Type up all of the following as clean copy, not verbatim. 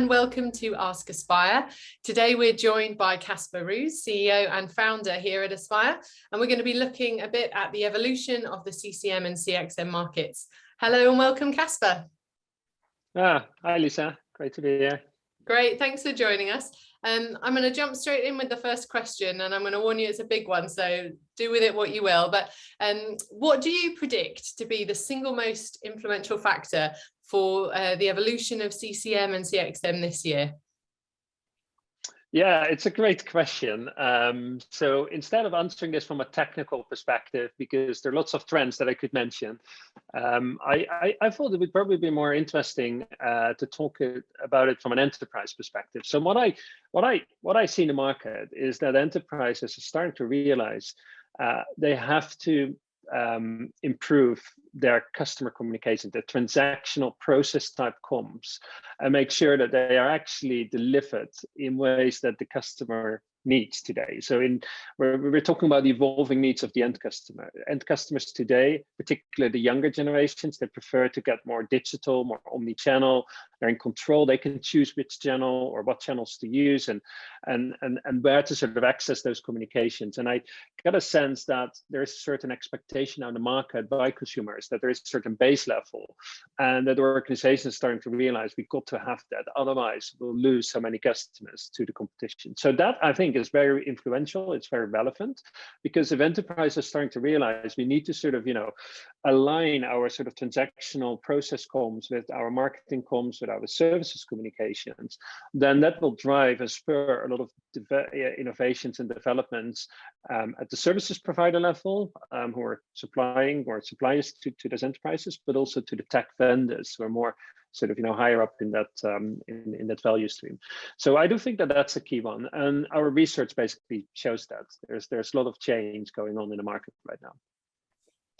and welcome to Ask Aspire. Today we're joined by Kaspar Roos, CEO and founder here at Aspire, and we're going to be looking a bit at the evolution of the CCM and CXM markets. Hello and welcome, Kaspar. Hi Lisa, great to be here. Great, thanks for joining us. I'm going to jump straight in with the first question, and I'm going to warn you it's a big one, so do with it what you will. But what do you predict to be the single most influential factor for the evolution of CCM and CXM this year? Yeah, it's a great question. So instead of answering this from a technical perspective, because there are lots of trends that I could mention, I thought it would probably be more interesting to talk about it from an enterprise perspective. So what I see in the market is that enterprises are starting to realize they have to improve their customer communication, the transactional process type comms, and make sure that they are actually delivered in ways that the customer needs today. So we're talking about the evolving needs of the end customer. End customers today, particularly the younger generations, they prefer to get more digital, more omni-channel. They're in control. They can choose which channel or what channels to use and where to sort of access those communications. And I got a sense that there is a certain expectation on the market by consumers that there is a certain base level, and that the organization is starting to realize we've got to have that. Otherwise, we'll lose so many customers to the competition. So that, I think, is very influential. It's very relevant, because if enterprises are starting to realize we need to sort of, align our sort of transactional process comms with our marketing comms, with our services communications, then that will drive and spur a lot of innovations and developments at the services provider level, who are supplying or suppliers to those enterprises, but also to the tech vendors who are more sort of higher up in that in that value stream. So I do think that that's a key one, and our research basically shows that there's a lot of change going on in the market right now.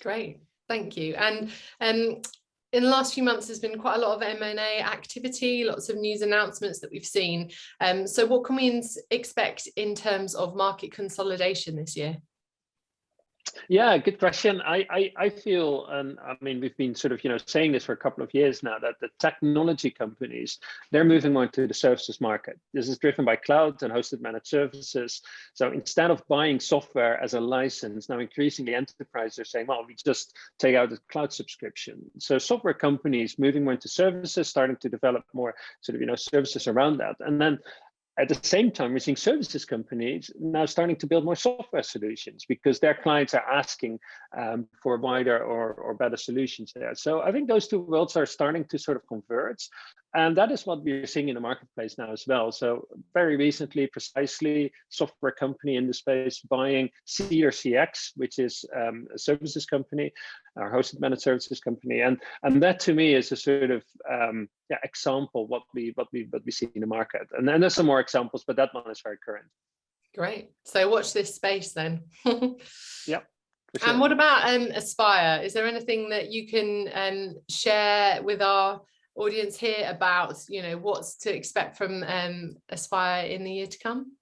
Great, thank you. And in the last few months, there's been quite a lot of M&A activity, lots of news announcements that we've seen. So what can we expect in terms of market consolidation this year? Yeah, good question. I feel, and I mean, we've been sort of, saying this for a couple of years now, that the technology companies, they're moving on to the services market. This is driven by cloud and hosted managed services. So instead of buying software as a license, now increasingly enterprises are saying, well, we just take out a cloud subscription. So software companies moving more into services, starting to develop more sort of, services around that. And then at the same time, we're seeing services companies now starting to build more software solutions because their clients are asking for wider or better solutions there. So I think those two worlds are starting to sort of converge. And that is what we're seeing in the marketplace now as well. So very recently, precisely, software company in the space buying Cedar CX, which is a services company, our hosted managed services company, and that to me is a sort of example what we see in the market. And then there's some more examples, but that one is very current. Great. So watch this space then. Yeah. Sure. And what about Aspire? Is there anything that you can share with our audience here about what's to expect from Aspire in the year to come?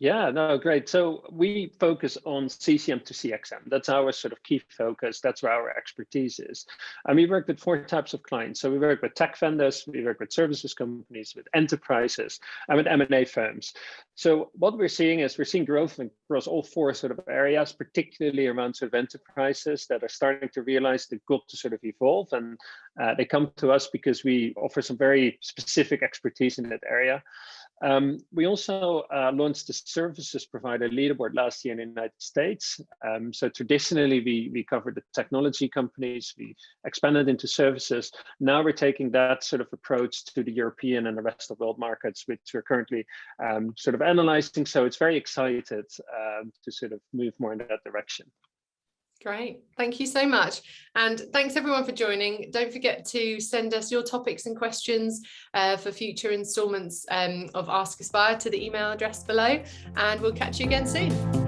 Yeah, no, great. So we focus on CCM to CXM. That's our sort of key focus. That's where our expertise is. And we work with 4 types of clients. So we work with tech vendors, we work with services companies, with enterprises, and with M&A firms. So what we're seeing is growth across all 4 sort of areas, particularly around sort of enterprises that are starting to realize they've got to sort of evolve. And they come to us because we offer some very specific expertise in that area. We also launched the services provider leaderboard last year in the United States. So traditionally, we covered the technology companies, we expanded into services. Now we're taking that sort of approach to the European and the rest of the world markets, which we're currently sort of analyzing. So it's very excited to sort of move more in that direction. Great. Thank you so much. And thanks everyone for joining. Don't forget to send us your topics and questions for future installments of Ask Aspire to the email address below, and we'll catch you again soon.